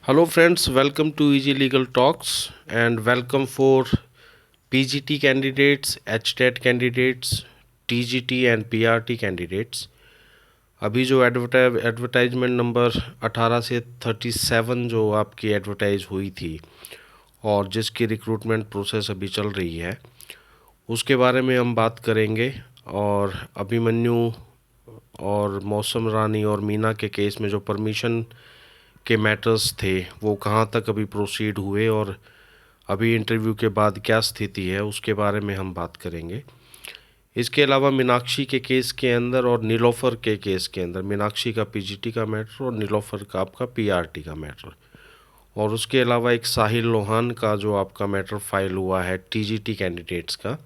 Hello, friends. Welcome to Easy Legal Talks and welcome for PGT candidates, HTET candidates, TGT and PRT candidates. अभी जो advertisement number 18 से 37 जो आपकी advertise हुई थी और जिसकी रिक्रूटमेंट प्रोसेस अभी चल रही है उसके बारे में हम बात करेंगे। और अभिमन्यु और मौसम रानी और मीना के केस में जो परमिशन के मैटर्स थे वो कहाँ तक अभी प्रोसीड हुए और अभी इंटरव्यू के बाद क्या स्थिति है उसके बारे में हम बात करेंगे। इसके अलावा मीनाक्षी के केस के अंदर और नीलोफर के केस के अंदर मीनाक्षी का पीजीटी का मैटर और नीलोफर का आपका पीआरटी का मैटर, और उसके अलावा एक साहिल लोहान का जो आपका मैटर फाइल हुआ है टीजीटी कैंडिडेट्स का,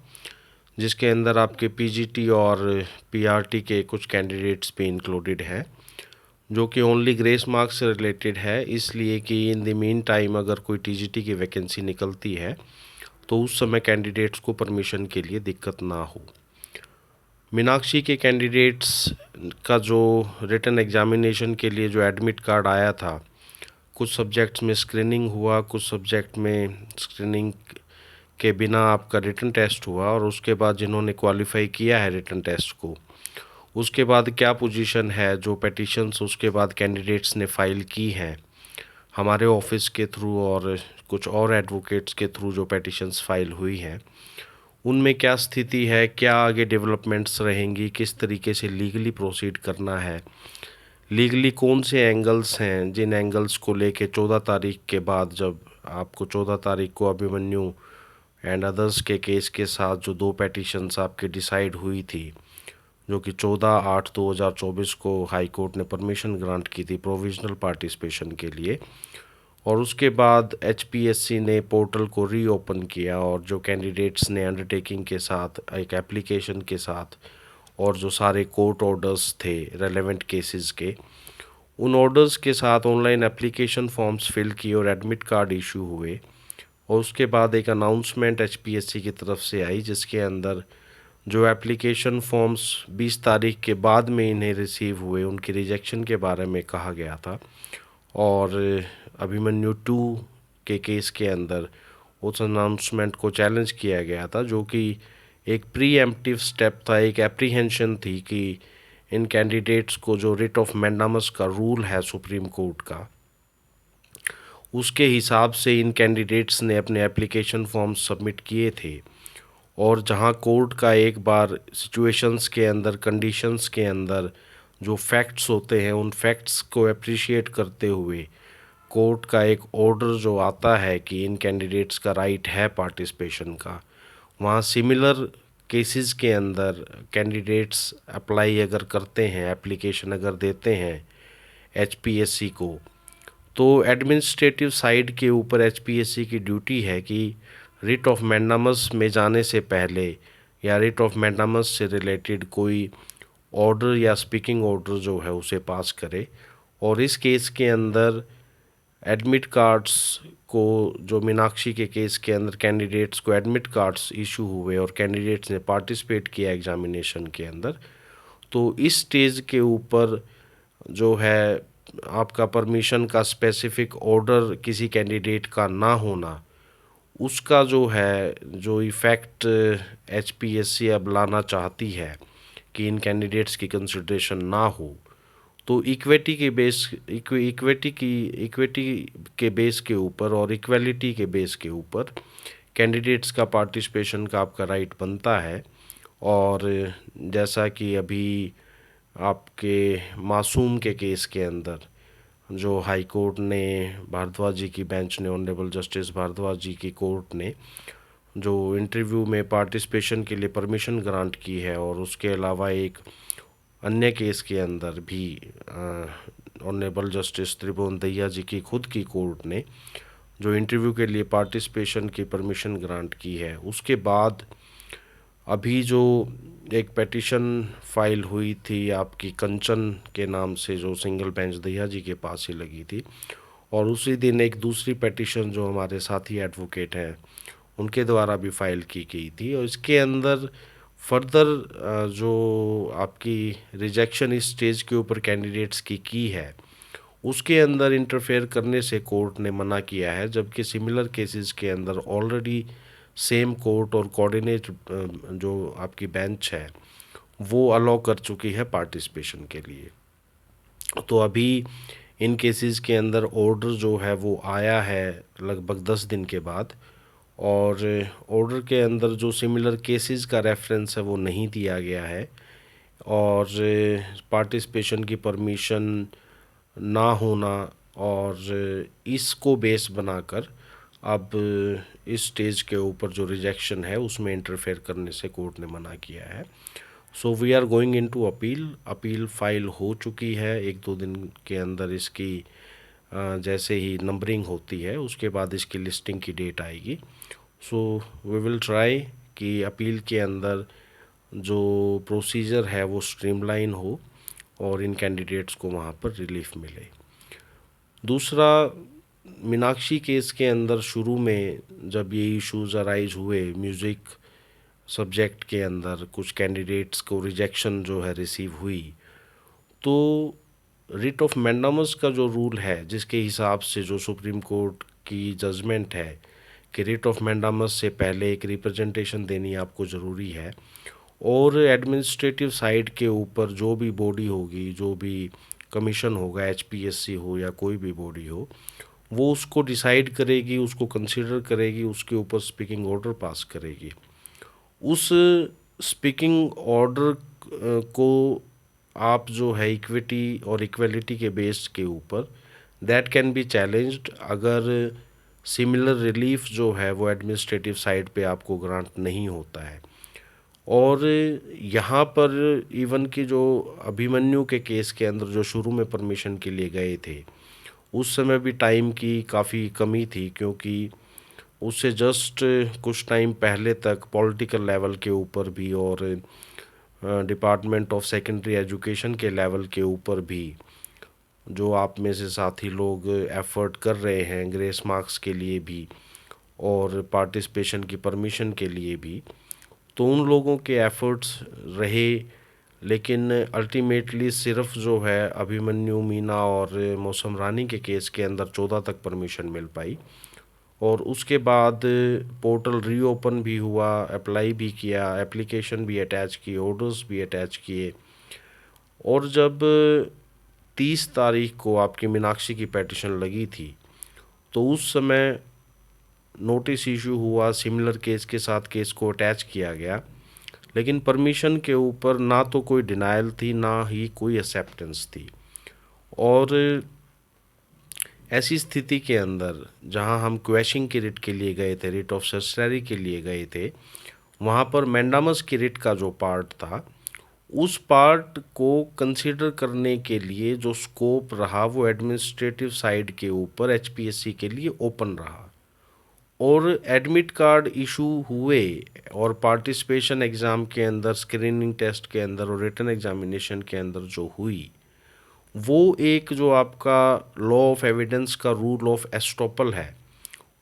जिसके अंदर आपके पीजीटी और पीआरटी के कुछ कैंडिडेट्स भी इंक्लूडेड हैं, जो कि ओनली ग्रेस मार्क्स से रिलेटेड है, इसलिए कि इन द मीन टाइम अगर कोई टीजीटी की वैकेंसी निकलती है तो उस समय कैंडिडेट्स को परमिशन के लिए दिक्कत ना हो। मीनाक्षी के कैंडिडेट्स का जो रिटन एग्जामिनेशन के लिए जो एडमिट कार्ड आया था, कुछ सब्जेक्ट्स में स्क्रीनिंग हुआ, कुछ सब्जेक्ट में स्क्रीनिंग के बिना आपका रिटन टेस्ट हुआ, और उसके बाद जिन्होंने क्वालिफाई किया है रिटन टेस्ट को उसके बाद क्या पोजीशन है, जो पेटिशंस उसके बाद कैंडिडेट्स ने फाइल की हैं हमारे ऑफिस के थ्रू और कुछ और एडवोकेट्स के थ्रू, जो पेटिशंस फाइल हुई हैं उनमें क्या स्थिति है, क्या आगे डेवलपमेंट्स रहेंगी, किस तरीके से लीगली प्रोसीड करना है, लीगली कौन से एंगल्स हैं जिन एंगल्स को लेके 14 तारीख के बाद, जब आपको 14 तारीख को अभिमन्यु एंड अदर्स के केस के साथ जो दो पेटिशंस आपके डिसाइड हुई थी, जो कि 14/8/2024 को हाई कोर्ट ने परमिशन ग्रांट की थी प्रोविजनल पार्टिसिपेशन के लिए, और उसके बाद एचपीएससी ने पोर्टल को रीओपन किया और जो कैंडिडेट्स ने अंडरटेकिंग के साथ एक एप्लीकेशन के साथ और जो सारे कोर्ट ऑर्डर्स थे रेलेवेंट केसेस के, उन ऑर्डर्स के साथ ऑनलाइन एप्लीकेशन फॉर्म्स फिल किए और एडमिट कार्ड इशू हुए, और उसके बाद एक अनाउंसमेंट एचपीएससी की तरफ से आई जिसके अंदर जो एप्लीकेशन फॉर्म्स 20 तारीख के बाद में इन्हें रिसीव हुए उनकी रिजेक्शन के बारे में कहा गया था, और अभिमन्यु 2 के केस के अंदर उस अनाउंसमेंट को चैलेंज किया गया था, जो कि एक प्री एम्प्टिव स्टेप था, एक एप्रीहेंशन थी कि इन कैंडिडेट्स को जो रिट ऑफ मैंडामस का रूल है सुप्रीम कोर्ट का, उसके हिसाब से इन कैंडिडेट्स ने अपने एप्लीकेशन फॉर्म्स सबमिट किए थे, और जहां कोर्ट का एक बार सिचुएशंस के अंदर, कंडीशंस के अंदर जो फैक्ट्स होते हैं उन फैक्ट्स को अप्रिशिएट करते हुए कोर्ट का एक ऑर्डर जो आता है कि इन कैंडिडेट्स का राइट है पार्टिसिपेशन का, वहाँ सिमिलर केसेस के अंदर कैंडिडेट्स अप्लाई अगर करते हैं, एप्लीकेशन अगर देते हैं एचपीएससी को, तो एडमिनिस्ट्रेटिव साइड के ऊपर एचपीएससी की ड्यूटी है कि रिट ऑफ मैंडामस में जाने से पहले या रिट ऑफ मैंडामस से रिलेटेड कोई ऑर्डर या स्पीकिंग ऑर्डर जो है उसे पास करे। और इस केस के अंदर एडमिट कार्ड्स को, जो मीनाक्षी के केस के अंदर कैंडिडेट्स को एडमिट कार्ड्स इशू हुए और कैंडिडेट्स ने पार्टिसिपेट किया एग्जामिनेशन के अंदर, तो इस स्टेज के ऊपर जो है आपका परमिशन का स्पेसिफिक ऑर्डर किसी कैंडिडेट का ना होना, उसका जो है जो इफ़ेक्ट एचपीएससी अब लाना चाहती है कि इन कैंडिडेट्स की कंसिडरेशन ना हो, तो इक्विटी के बेस के ऊपर और इक्वलिटी के बेस के ऊपर कैंडिडेट्स का पार्टिसिपेशन का आपका राइट बनता है। और जैसा कि अभी आपके मासूम के केस के अंदर जो हाई कोर्ट ने, भारद्वाज जी की बेंच ने, ऑनरेबल जस्टिस भारद्वाज जी की कोर्ट ने जो इंटरव्यू में पार्टिसिपेशन के लिए परमिशन ग्रांट की है, और उसके अलावा एक अन्य केस के अंदर भी ऑनरेबल जस्टिस त्रिभुवन दहिया जी की खुद की कोर्ट ने जो इंटरव्यू के लिए पार्टिसिपेशन की परमिशन ग्रांट की है, उसके बाद अभी जो एक पेटिशन फाइल हुई थी आपकी कंचन के नाम से, जो सिंगल बेंच दहिया जी के पास ही लगी थी, और उसी दिन एक दूसरी पेटिशन जो हमारे साथी एडवोकेट हैं उनके द्वारा भी फाइल की गई थी, और इसके अंदर फर्दर जो आपकी रिजेक्शन इस स्टेज के ऊपर कैंडिडेट्स की है उसके अंदर इंटरफेयर करने से कोर्ट ने मना किया है, जबकि सिमिलर केसेस के अंदर ऑलरेडी सेम कोर्ट और कोऑर्डिनेट जो आपकी बेंच है वो अलाउ कर चुकी है पार्टिसिपेशन के लिए। तो अभी इन केसेस के अंदर ऑर्डर जो है वो आया है लगभग 10 दिन के बाद, और ऑर्डर के अंदर जो सिमिलर केसेस का रेफरेंस है वो नहीं दिया गया है, और पार्टिसिपेशन की परमिशन ना होना, और इसको बेस बनाकर अब इस स्टेज के ऊपर जो रिजेक्शन है उसमें इंटरफेयर करने से कोर्ट ने मना किया है। So we are going into appeal. Appeal file हो चुकी है, 1-2 दिन के अंदर इसकी जैसे ही नंबरिंग होती है उसके बाद इसकी लिस्टिंग की डेट आएगी। सो वी विल ट्राई कि अपील के अंदर जो प्रोसीजर है वो स्ट्रीमलाइन हो और इन कैंडिडेट्स को वहाँ पर रिलीफ मिले। दूसरा, मीनाक्षी केस के अंदर शुरू में जब ये इश्यूज अराइज हुए, म्यूज़िक सब्जेक्ट के अंदर कुछ कैंडिडेट्स को रिजेक्शन जो है रिसीव हुई, तो रिट ऑफ मैंडामस का जो रूल है जिसके हिसाब से जो सुप्रीम कोर्ट की जजमेंट है कि रिट ऑफ मैंडामस से पहले एक रिप्रेजेंटेशन देनी आपको ज़रूरी है, और एडमिनिस्ट्रेटिव साइड के ऊपर जो भी बॉडी होगी, जो भी कमीशन होगा, एचपीएससी हो या कोई भी बॉडी हो, वो उसको डिसाइड करेगी, उसको कंसिडर करेगी, उसके ऊपर स्पीकिंग ऑर्डर पास करेगी। उस स्पीकिंग ऑर्डर को आप जो है इक्विटी और इक्वलिटी के बेस के ऊपर दैट कैन बी चैलेंज्ड अगर सिमिलर रिलीफ जो है वो एडमिनिस्ट्रेटिव साइड पे आपको ग्रांट नहीं होता है। और यहाँ पर इवन कि जो अभिमन्यु के केस के अंदर जो शुरू में परमिशन के लिए गए थे उस समय भी टाइम की काफ़ी कमी थी, क्योंकि उससे जस्ट कुछ टाइम पहले तक पॉलिटिकल लेवल के ऊपर भी और डिपार्टमेंट ऑफ सेकेंडरी एजुकेशन के लेवल के ऊपर भी जो आप में से साथी लोग एफर्ट कर रहे हैं ग्रेस मार्क्स के लिए भी और पार्टिसिपेशन की परमिशन के लिए भी, तो उन लोगों के एफर्ट्स रहे, लेकिन अल्टीमेटली सिर्फ जो है अभिमन्यु, मीना और मौसम रानी के केस के अंदर 14 तक परमिशन मिल पाई, और उसके बाद पोर्टल रीओपन भी हुआ, अप्लाई भी किया, एप्लीकेशन भी अटैच किए, ऑर्डर्स भी अटैच किए, और जब 30 तारीख को आपकी मीनाक्षी की पेटिशन लगी थी तो उस समय नोटिस इशू हुआ, सिमिलर केस के साथ केस को अटैच किया गया, लेकिन परमिशन के ऊपर ना तो कोई डिनायल थी ना ही कोई एक्सेप्टेंस थी। और ऐसी स्थिति के अंदर जहां हम क्वेशिंग की रिट के लिए गए थे, रिट ऑफ सर्सरी के लिए गए थे, वहां पर मैंडामस की रिट का जो पार्ट था उस पार्ट को कंसीडर करने के लिए जो स्कोप रहा वो एडमिनिस्ट्रेटिव साइड के ऊपर एचपीएससी के लिए ओपन रहा, और एडमिट कार्ड इशू हुए और पार्टिसिपेशन एग्ज़ाम के अंदर, स्क्रीनिंग टेस्ट के अंदर और रिटन एग्जामिनेशन के अंदर जो हुई वो एक जो आपका लॉ ऑफ एविडेंस का रूल ऑफ एस्टोपल है,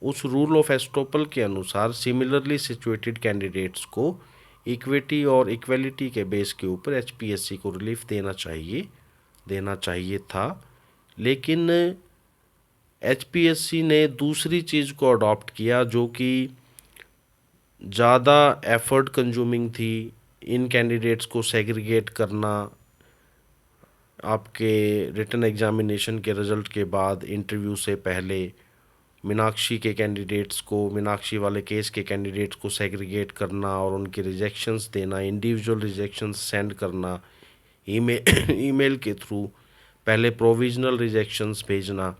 उस रूल ऑफ एस्टोपल के अनुसार सिमिलरली सिचुएटेड कैंडिडेट्स को इक्विटी और इक्वलिटी के बेस के ऊपर एचपीएससी को रिलीफ देना चाहिए था। लेकिन एचपीएससी ने दूसरी चीज़ को अडॉप्ट किया जो कि ज़्यादा एफर्ट कंज्यूमिंग थी, इन कैंडिडेट्स को सेग्रीगेट करना, आपके रिटन एग्जामिनेशन के रिज़ल्ट के बाद इंटरव्यू से पहले मीनाक्षी के कैंडिडेट्स को, मीनाक्षी वाले केस के कैंडिडेट्स को सेग्रीगेट करना और उनके रिजेक्शंस देना, इंडिविजुअल रिजेक्शंस सेंड करना ईमेल के थ्रू, पहले प्रोविजनल रिजेक्शंस भेजना,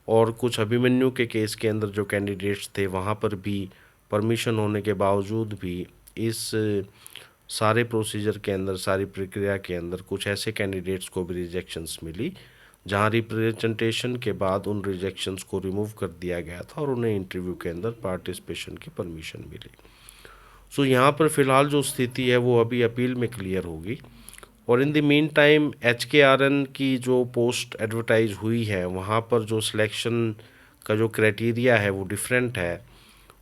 और कुछ अभिमन्यु के केस के अंदर जो कैंडिडेट्स थे वहाँ पर भी परमिशन होने के बावजूद भी इस सारे प्रोसीजर के अंदर, सारी प्रक्रिया के अंदर कुछ ऐसे कैंडिडेट्स को भी रिजेक्शंस मिली जहां रिप्रेजेंटेशन के बाद उन रिजेक्शंस को रिमूव कर दिया गया था और उन्हें इंटरव्यू के अंदर पार्टिसिपेशन की परमिशन मिली। सो यहाँ पर फ़िलहाल जो स्थिति है वो अभी अपील में क्लियर होगी, और in the mean time HKRN की जो पोस्ट एडवर्टाइज हुई है वहाँ पर जो सिलेक्शन का जो क्राइटेरिया है वो डिफरेंट है।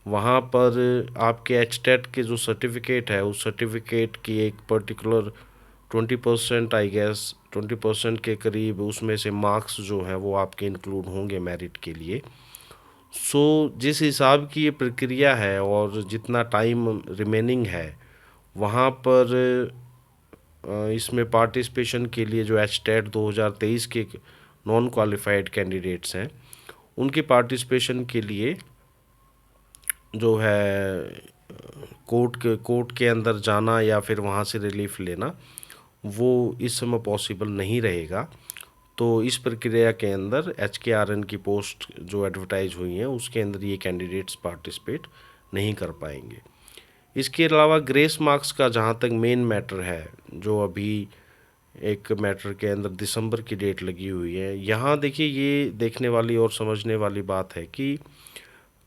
वहाँ पर आपके एचटेट के जो सर्टिफिकेट है उस सर्टिफिकेट की एक पर्टिकुलर 20% आई गेस 20% के करीब उसमें से मार्क्स जो हैं वो आपके इंक्लूड होंगे मेरिट के लिए। सो जिस हिसाब की ये प्रक्रिया है और जितना टाइम रिमेनिंग है वहाँ पर इसमें पार्टिसिपेशन के लिए जो एचटेट 2023 के नॉन क्वालिफाइड कैंडिडेट्स हैं उनकी पार्टिसिपेशन के लिए जो है कोर्ट के अंदर जाना या फिर वहाँ से रिलीफ लेना वो इस समय पॉसिबल नहीं रहेगा। तो इस प्रक्रिया के अंदर HKRN की पोस्ट जो एडवर्टाइज हुई हैं उसके अंदर ये कैंडिडेट्स पार्टिसिपेट नहीं कर पाएंगे। इसके अलावा ग्रेस मार्क्स का जहाँ तक मेन मैटर है, जो अभी एक मैटर के अंदर दिसंबर की डेट लगी हुई है, यहाँ देखिए ये देखने वाली और समझने वाली बात है कि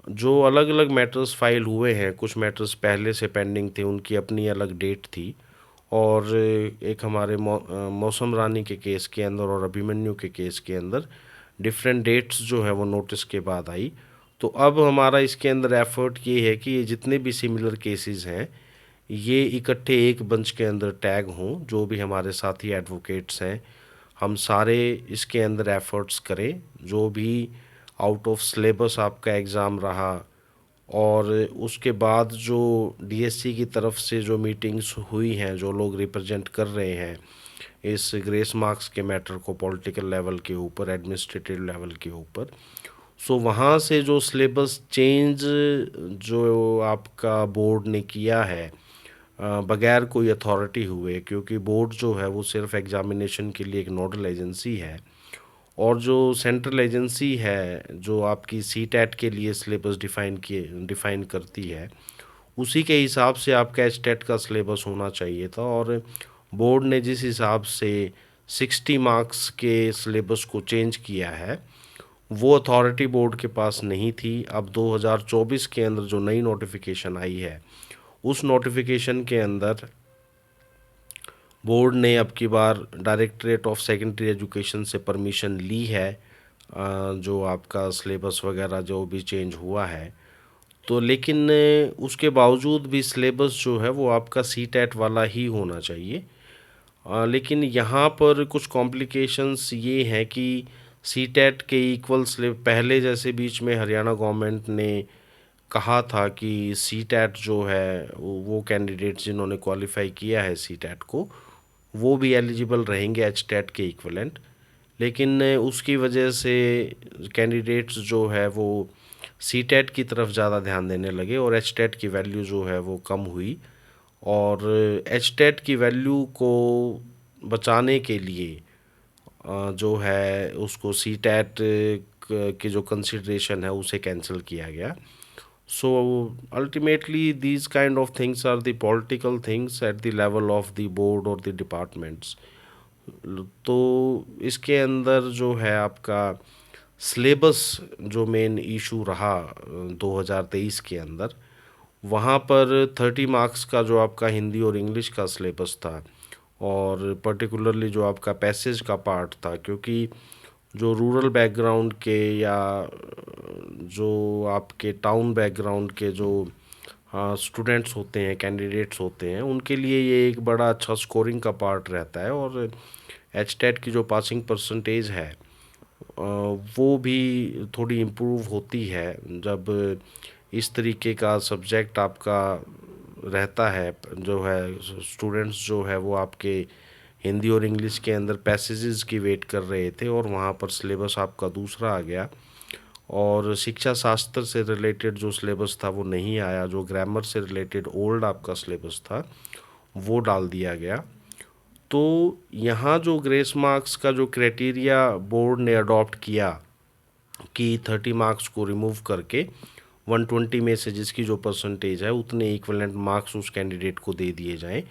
जो अलग अलग मैटर्स फाइल हुए हैं, कुछ मैटर्स पहले से पेंडिंग थे, उनकी अपनी अलग डेट थी, और एक हमारे मौसम रानी के केस के अंदर और अभिमन्यु के केस के अंदर डिफरेंट डेट्स जो है वो नोटिस के बाद आई। तो अब हमारा इसके अंदर एफर्ट ये है कि ये जितने भी सिमिलर केसेस हैं ये इकट्ठे एक बंच के अंदर टैग हों। जो भी हमारे साथी एडवोकेट्स हैं हम सारे इसके अंदर एफर्ट्स करें। जो भी आउट ऑफ सिलेबस आपका एग्ज़ाम रहा और उसके बाद जो DSC की तरफ से जो मीटिंग्स हुई हैं, जो लोग रिप्रेजेंट कर रहे हैं इस ग्रेस मार्क्स के मैटर को पॉलिटिकल लेवल के ऊपर, एडमिनिस्ट्रेटिव लेवल के ऊपर, सो वहाँ से जो सिलेबस चेंज जो आपका बोर्ड ने किया है बगैर कोई अथॉरिटी हुए, क्योंकि बोर्ड जो है वो सिर्फ एग्जामिनेशन के लिए एक नोडल एजेंसी है, और जो सेंट्रल एजेंसी है जो आपकी CTET के लिए सिलेबस डिफ़ाइन करती है उसी के हिसाब से आपका HTET का सिलेबस होना चाहिए था। और बोर्ड ने जिस हिसाब से 60 मार्क्स के सिलेबस को चेंज किया है वो अथॉरिटी बोर्ड के पास नहीं थी। अब 2024 के अंदर जो नई नोटिफिकेशन आई है उस नोटिफिकेशन के अंदर बोर्ड ने अब की बार डायरेक्टरेट ऑफ सेकेंडरी एजुकेशन से परमिशन ली है जो आपका सिलेबस वगैरह जो भी चेंज हुआ है। तो लेकिन उसके बावजूद भी सिलेबस जो है वो आपका CTET वाला ही होना चाहिए। लेकिन यहाँ पर कुछ कॉम्प्लिकेशंस ये हैं कि CTET के इक्वल सिलेबस पहले जैसे बीच में हरियाणा गवर्नमेंट ने कहा था कि CTET जो है वो कैंडिडेट्स जिन्होंने क्वालिफाई किया है CTET को वो भी एलिजिबल रहेंगे HTET के इक्वलेंट। लेकिन उसकी वजह से कैंडिडेट्स जो है वो CTET की तरफ ज़्यादा ध्यान देने लगे और HTET की वैल्यू जो है वो कम हुई। और HTET की वैल्यू को बचाने के लिए जो है उसको CTET की जो कंसिडरेशन है उसे कैंसिल किया गया। So ultimately these kind of things are the political things at the level of the board और द डिपार्टमेंट्स। तो इसके अंदर जो है आपका सिलेबस जो मेन इशू रहा 2023 के अंदर, वहाँ पर 30 मार्क्स का जो आपका हिंदी और इंग्लिश का सिलेबस था और पर्टिकुलरली जो आपका पैसेज का पार्ट था, क्योंकि जो रूरल बैकग्राउंड के या जो आपके टाउन बैकग्राउंड के जो स्टूडेंट्स होते हैं, कैंडिडेट्स होते हैं, उनके लिए ये एक बड़ा अच्छा स्कोरिंग का पार्ट रहता है। और HTET की जो पासिंग परसेंटेज है वो भी थोड़ी इम्प्रूव होती है जब इस तरीके का सब्जेक्ट आपका रहता है। जो है स्टूडेंट्स जो है वो आपके हिंदी और इंग्लिश के अंदर पैसेजेस की वेट कर रहे थे और वहाँ पर सिलेबस आपका दूसरा आ गया और शिक्षा शास्त्र से रिलेटेड जो सिलेबस था वो नहीं आया। जो ग्रामर से रिलेटेड ओल्ड आपका सिलेबस था वो डाल दिया गया। तो यहाँ जो ग्रेस मार्क्स का जो क्राइटेरिया बोर्ड ने अडॉप्ट किया कि 30 मार्क्स को रिमूव करके 120 में से जिसकी जो परसेंटेज है उतने इक्विवेलेंट मार्क्स उस कैंडिडेट को दे दिए जाएं,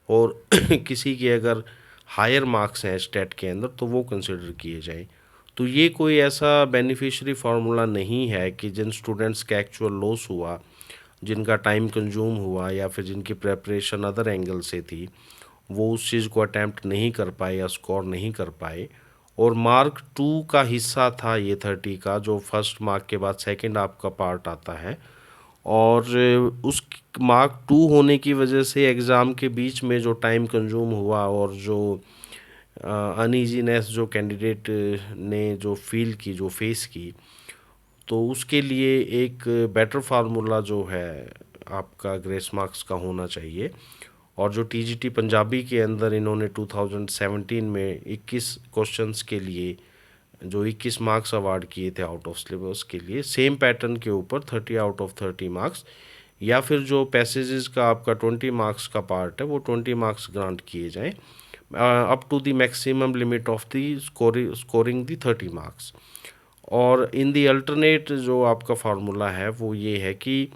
और किसी के अगर हायर मार्क्स हैं स्टेट के अंदर तो वो कंसिडर किए जाएं। तो ये कोई ऐसा बेनिफिशियरी फार्मूला नहीं है कि जिन स्टूडेंट्स का एक्चुअल लॉस हुआ, जिनका टाइम कंज्यूम हुआ या फिर जिनकी प्रेपरेशन अदर एंगल से थी, वो उस चीज़ को अटैम्प्ट नहीं कर पाए या स्कोर नहीं कर पाए। और मार्क 2 का हिस्सा था ये 30 का, जो फर्स्ट मार्क के बाद सेकंड आपका पार्ट आता है, और उस मार्क 2 होने की वजह से एग्ज़ाम के बीच में जो टाइम कंज्यूम हुआ और जो अनईजीनेस जो कैंडिडेट ने जो फील की, जो फेस की, तो उसके लिए एक बेटर फार्मूला जो है आपका ग्रेस मार्क्स का होना चाहिए। और जो टीजीटी पंजाबी के अंदर इन्होंने 2017 में 21 क्वेश्चंस के लिए जो 21 मार्क्स अवार्ड किए थे आउट ऑफ सिलेबस के लिए, सेम पैटर्न के ऊपर 30 आउट ऑफ 30 मार्क्स, या फिर जो पैसेजेस का आपका 20 मार्क्स का पार्ट है वो 20 मार्क्स ग्रांट किए जाएं up to the maximum limit of the scoring the 30 marks. और इन दी अल्टरनेट जो आपका फार्मूला है वो ये है कि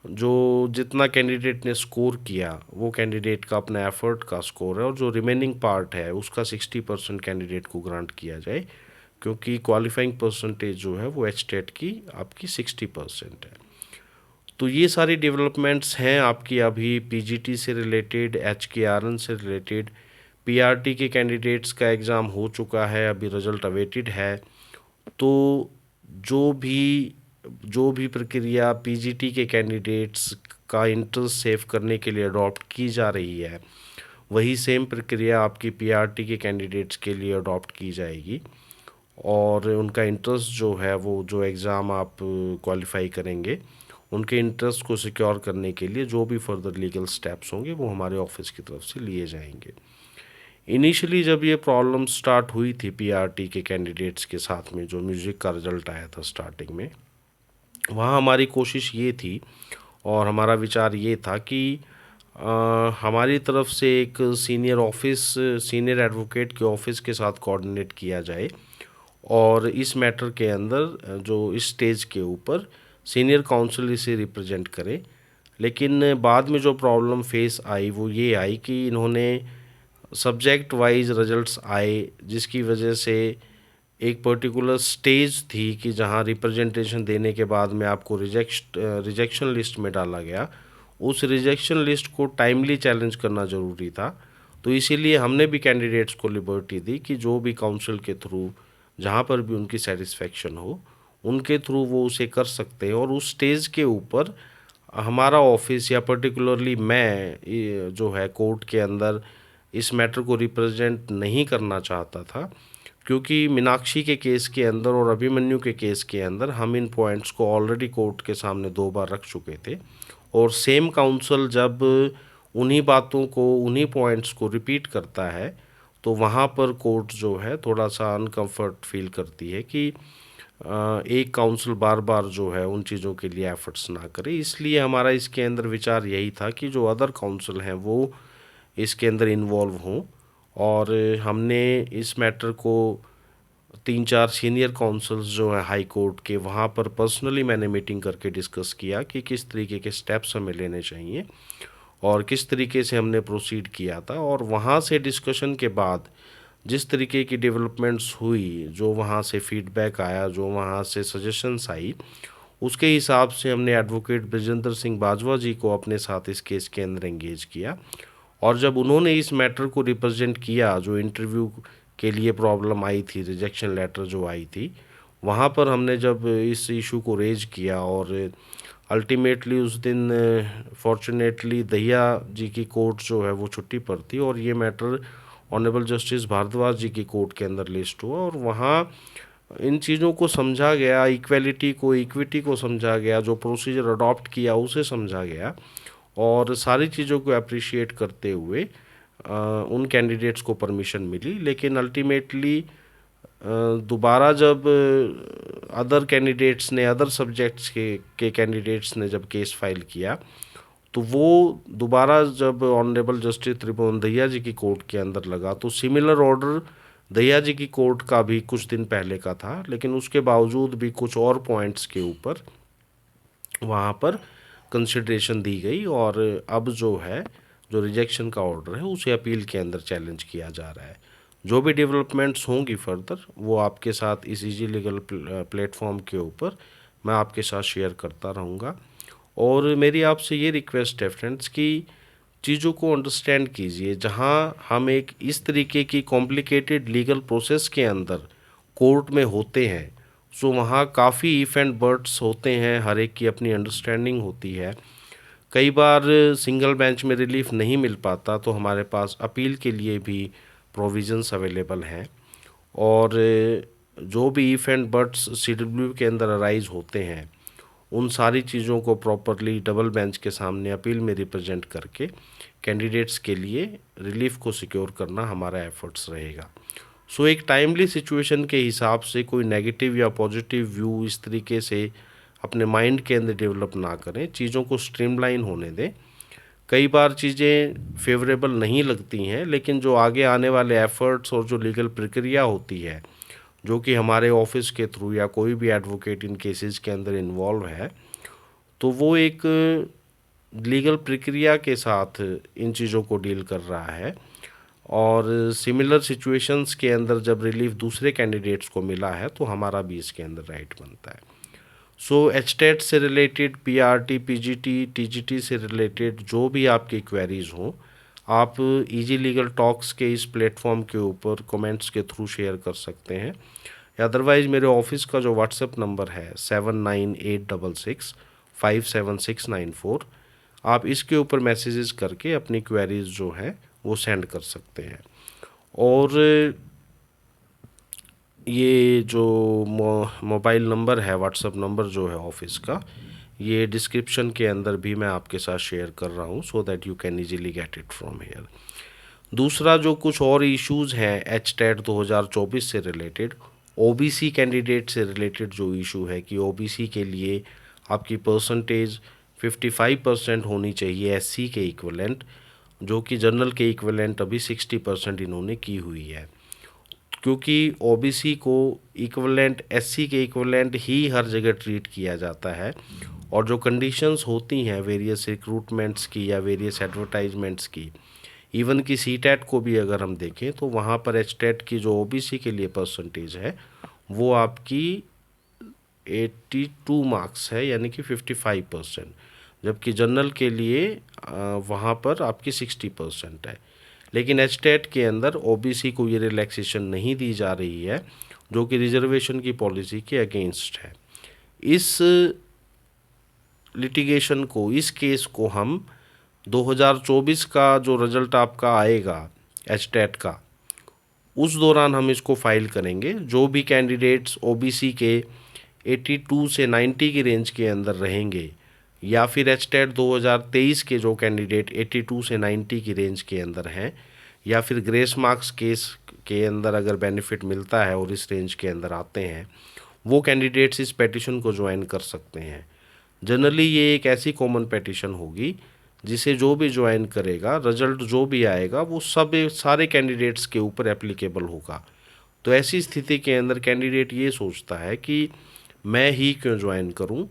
जो जितना कैंडिडेट ने स्कोर किया वो कैंडिडेट का अपना एफर्ट का स्कोर है, और जो रिमेनिंग पार्ट है उसका 60% कैंडिडेट को ग्रांट किया जाए, क्योंकि क्वालिफाइंग परसेंटेज जो है वो एचटेट की आपकी 60% है। तो ये सारी डेवलपमेंट्स हैं आपकी अभी पीजीटी से रिलेटेड, एचकेआरएन से रिलेटेड। पीआरटी के कैंडिडेट्स का एग्ज़ाम हो चुका है, अभी रिजल्ट अवेटेड है। तो जो भी जो भी प्रक्रिया पीजीटी के कैंडिडेट्स का इंटरेस्ट सेव करने के लिए अडॉप्ट की जा रही है, वही सेम प्रक्रिया आपकी पीआरटी के कैंडिडेट्स के लिए अडॉप्ट की जाएगी। और उनका इंटरेस्ट जो है, वो जो एग्ज़ाम आप क्वालिफाई करेंगे, उनके इंटरेस्ट को सिक्योर करने के लिए जो भी फर्दर लीगल स्टेप्स होंगे वो हमारे ऑफिस की तरफ से लिए जाएंगे। इनिशियली जब ये प्रॉब्लम स्टार्ट हुई थी पीआरटी के कैंडिडेट्स के साथ में, जो म्यूज़िक का रिजल्ट आया था स्टार्टिंग में, वहाँ हमारी कोशिश ये थी और हमारा विचार ये था कि हमारी तरफ से एक सीनियर एडवोकेट के ऑफिस के साथ कोऑर्डिनेट किया जाए, और इस मैटर के अंदर जो इस स्टेज के ऊपर सीनियर काउंसिल इसे रिप्रेजेंट करे। लेकिन बाद में जो प्रॉब्लम फेस आई वो ये आई कि इन्होंने सब्जेक्ट वाइज रिजल्ट्स आए, जिसकी वजह से एक पर्टिकुलर स्टेज थी कि जहां रिप्रेजेंटेशन देने के बाद में आपको रिजेक्शन लिस्ट में डाला गया। उस रिजेक्शन लिस्ट को टाइमली चैलेंज करना ज़रूरी था। तो इसीलिए हमने भी कैंडिडेट्स को लिबर्टी दी कि जो भी काउंसिल के थ्रू जहाँ पर भी उनकी सेटिस्फेक्शन हो, उनके थ्रू वो उसे कर सकते हैं। और उस स्टेज के ऊपर हमारा ऑफिस या पर्टिकुलरली मैं जो है कोर्ट के अंदर इस मैटर को रिप्रेजेंट नहीं करना चाहता था, क्योंकि मीनाक्षी के केस के अंदर और अभिमन्यु के केस के अंदर हम इन पॉइंट्स को ऑलरेडी कोर्ट के सामने 2 बार रख चुके थे। और सेम काउंसिल जब उन्हीं बातों को, उन्हीं पॉइंट्स को रिपीट करता है, तो वहाँ पर कोर्ट जो है थोड़ा सा अनकंफर्ट फील करती है कि एक काउंसिल बार बार जो है उन चीज़ों के लिए एफर्ट्स ना करे। इसलिए हमारा इसके अंदर विचार यही था कि जो अदर काउंसिल हैं वो इसके अंदर इन्वॉल्व हों। और हमने इस मैटर को 3-4 सीनियर काउंसिल्स जो हैं हाई कोर्ट के, वहाँ पर पर्सनली मैंने मीटिंग करके डिस्कस किया कि किस तरीके के स्टेप्स हमें लेने चाहिए और किस तरीके से हमने प्रोसीड किया था। और वहाँ से डिस्कशन के बाद जिस तरीके की डेवलपमेंट्स हुई, जो वहाँ से फीडबैक आया, जो वहाँ से सजेशंस आई, उसके हिसाब से हमने एडवोकेट ब्रजेंद्र सिंह बाजवा जी को अपने साथ इस केस के अंदर एंगेज किया। और जब उन्होंने इस मैटर को रिप्रेजेंट किया, जो इंटरव्यू के लिए प्रॉब्लम आई थी, रिजेक्शन लेटर जो आई थी, वहाँ पर हमने जब इस इशू को रेज किया, और अल्टीमेटली उस दिन फॉर्चुनेटली दहिया जी की कोर्ट जो है वो छुट्टी पर थी, और ये मैटर ऑनरेबल जस्टिस भारद्वाज जी की कोर्ट के अंदर लिस्ट हुआ। और वहाँ इन चीज़ों को समझा गया, इक्वलिटी को, इक्विटी को समझा गया, जो प्रोसीजर अडॉप्ट किया उसे समझा गया, और सारी चीज़ों को अप्रिशिएट करते हुए उन कैंडिडेट्स को परमिशन मिली। लेकिन अल्टीमेटली दोबारा जब अदर कैंडिडेट्स ने, अदर सब्जेक्ट्स के कैंडिडेट्स ने जब केस फाइल किया, तो वो दोबारा जब ऑनरेबल जस्टिस त्रिभुवन दहिया जी की कोर्ट के अंदर लगा, तो सिमिलर ऑर्डर दहिया जी की कोर्ट का भी कुछ दिन पहले का था, लेकिन उसके बावजूद भी कुछ और पॉइंट्स के ऊपर वहाँ पर कंसिडरेशन दी गई, और अब जो है, जो रिजेक्शन का ऑर्डर है उसे अपील के अंदर चैलेंज किया जा रहा है। जो भी डेवलपमेंट्स होंगी फर्दर, वो आपके साथ इस इजी लीगल प्लेटफॉर्म के ऊपर मैं आपके साथ शेयर करता रहूँगा। और मेरी आपसे ये रिक्वेस्ट है फ्रेंड्स कि चीज़ों को अंडरस्टैंड कीजिए। जहाँ हम एक इस तरीके की कॉम्प्लिकेटेड लीगल प्रोसेस के अंदर कोर्ट में होते हैं, सो वहाँ काफ़ी इफ़ एंड बट्स होते हैं, हर एक की अपनी अंडरस्टैंडिंग होती है। कई बार सिंगल बेंच में रिलीफ नहीं मिल पाता, तो हमारे पास अपील के लिए भी प्रोविजंस अवेलेबल हैं। और जो भी इफ़ एंड बट्स CW के अंदर अराइज होते हैं, उन सारी चीज़ों को प्रॉपरली डबल बेंच के सामने अपील में रिप्रेजेंट करके कैंडिडेट्स के लिए रिलीफ को सिक्योर करना हमारा एफर्ट्स रहेगा। सो एक टाइमली सिचुएशन के हिसाब से कोई नेगेटिव या पॉजिटिव व्यू इस तरीके से अपने माइंड के अंदर डेवलप ना करें, चीज़ों को स्ट्रीमलाइन होने दें। कई बार चीज़ें फेवरेबल नहीं लगती हैं, लेकिन जो आगे आने वाले एफर्ट्स और जो लीगल प्रक्रिया होती है, जो कि हमारे ऑफिस के थ्रू या कोई भी एडवोकेट इन केसेस के अंदर इन्वॉल्व है, तो वो एक लीगल प्रक्रिया के साथ इन चीज़ों को डील कर रहा है। और सिमिलर सिचुएशंस के अंदर जब रिलीफ दूसरे कैंडिडेट्स को मिला है, तो हमारा भी इसके अंदर राइट बनता है। सो एचटेट से रिलेटेड, पीआरटी, पीजीटी, टीजीटी से रिलेटेड जो भी आपकी क्वेरीज हों, आप इजी लीगल टॉक्स के इस प्लेटफॉर्म के ऊपर कमेंट्स के थ्रू शेयर कर सकते हैं, या अदरवाइज़ मेरे ऑफिस का जो व्हाट्सएप नंबर है 7986657694, आप इसके ऊपर मैसेजेस करके अपनी क्वेरीज जो हैं वो सेंड कर सकते हैं। और ये जो मोबाइल नंबर है, व्हाट्सएप नंबर जो है ऑफिस का, ये डिस्क्रिप्शन के अंदर भी मैं आपके साथ शेयर कर रहा हूँ, so that you can easily get it from here. दूसरा जो कुछ और इश्यूज़ हैं एचटेट 2024 से रिलेटेड, ओबीसी कैंडिडेट से रिलेटेड जो इशू है कि ओबीसी के लिए आपकी परसेंटेज 55% होनी चाहिए एससी के इक्विवेलेंट, जो कि जनरल के इक्विवेलेंट अभी 60% इन्होंने की हुई है। क्योंकि ओबीसी को इक्विवेलेंट एससी के इक्विवेलेंट ही हर जगह ट्रीट किया जाता है, और जो कंडीशंस होती हैं वेरियस रिक्रूटमेंट्स की या वेरियस एडवर्टाइजमेंट्स की, इवन कि सीटेट को भी अगर हम देखें तो वहाँ पर एचटेट की जो ओबीसी के लिए परसेंटेज है वो आपकी 82 मार्क्स है, यानी कि 55%, जबकि जनरल के लिए वहाँ पर आपकी 60% है। लेकिन एचटेट के अंदर ओबीसी को ये रिलैक्सेशन नहीं दी जा रही है, जो कि रिजर्वेशन की पॉलिसी के अगेंस्ट है। इस लिटिगेशन को, इस केस को हम 2024 का जो रिजल्ट आपका आएगा एचटेट का, उस दौरान हम इसको फाइल करेंगे। जो भी कैंडिडेट्स ओबीसी के 82 से 90 की रेंज के अंदर रहेंगे, या फिर एचटेट 2023 के जो कैंडिडेट 82 से 90 की रेंज के अंदर हैं, या फिर ग्रेस मार्क्स केस के अंदर अगर बेनिफिट मिलता है और इस रेंज के अंदर आते हैं, वो कैंडिडेट्स इस पेटिशन को ज्वाइन कर सकते हैं। जनरली ये एक ऐसी कॉमन पेटिशन होगी जिसे जो भी ज्वाइन करेगा, रिजल्ट जो भी आएगा वो सब सारे कैंडिडेट्स के ऊपर एप्लीकेबल होगा। तो ऐसी स्थिति के अंदर कैंडिडेट ये सोचता है कि मैं ही क्यों ज्वाइन करूं,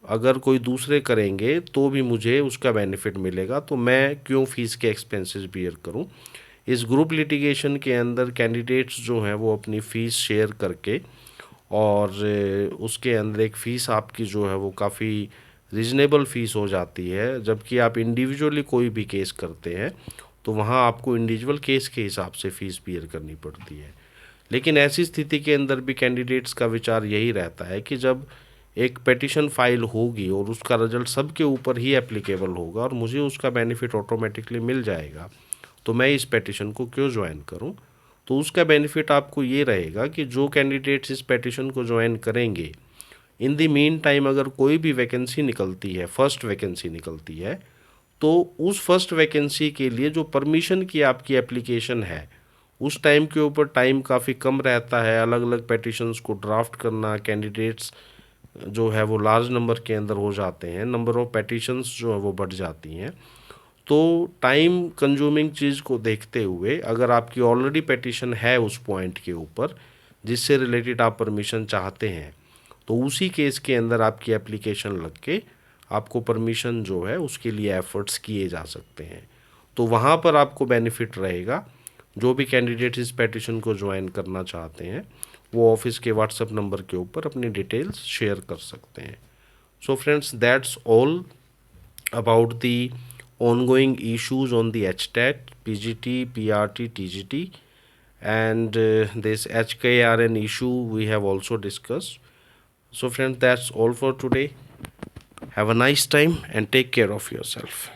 अगर कोई दूसरे करेंगे तो भी मुझे उसका बेनिफिट मिलेगा, तो मैं क्यों फ़ीस के एक्सपेंसेस बियर करूं। इस ग्रुप लिटिगेशन के अंदर कैंडिडेट्स जो हैं वो अपनी फ़ीस शेयर करके, और उसके अंदर एक फ़ीस आपकी जो है वो काफ़ी रीज़नेबल फ़ीस हो जाती है। जबकि आप इंडिविजुअली कोई भी केस करते हैं तो वहाँ आपको इंडिविजुअल केस के हिसाब से फ़ीस बियर करनी पड़ती है। लेकिन ऐसी स्थिति के अंदर भी कैंडिडेट्स का विचार यही रहता है कि जब एक पेटिशन फाइल होगी और उसका रिजल्ट सबके ऊपर ही एप्लीकेबल होगा और मुझे उसका बेनिफिट ऑटोमेटिकली मिल जाएगा, तो मैं इस पेटिशन को क्यों ज्वाइन करूं। तो उसका बेनिफिट आपको ये रहेगा कि जो कैंडिडेट्स इस पेटिशन को ज्वाइन करेंगे, इन द मीन टाइम अगर कोई भी वैकेंसी निकलती है, फर्स्ट वैकेंसी निकलती है, तो उस फर्स्ट वैकेंसी के लिए जो परमिशन की आपकी एप्लीकेशन है, उस टाइम के ऊपर टाइम काफ़ी कम रहता है। अलग अलग पेटिशन्स को ड्राफ्ट करना, कैंडिडेट्स जो है वो लार्ज नंबर के अंदर हो जाते हैं, नंबर ऑफ पेटिशन्स जो है वो बढ़ जाती हैं। तो टाइम कंज्यूमिंग चीज़ को देखते हुए अगर आपकी ऑलरेडी पेटिशन है उस पॉइंट के ऊपर जिससे रिलेटेड आप परमिशन चाहते हैं, तो उसी केस के अंदर आपकी एप्लीकेशन लग के आपको परमिशन जो है उसके लिए एफर्ट्स किए जा सकते हैं। तो वहाँ पर आपको बेनिफिट रहेगा। जो भी कैंडिडेट इस पेटिशन को ज्वाइन करना चाहते हैं वो ऑफिस के व्हाट्सएप नंबर के ऊपर अपनी डिटेल्स शेयर कर सकते हैं। So friends, that's all about the ongoing issues on the HTAT, PGT, PRT, TGT, and this HKRN issue we have also discussed. So friends, that's all for today. Have a nice time and take care of yourself.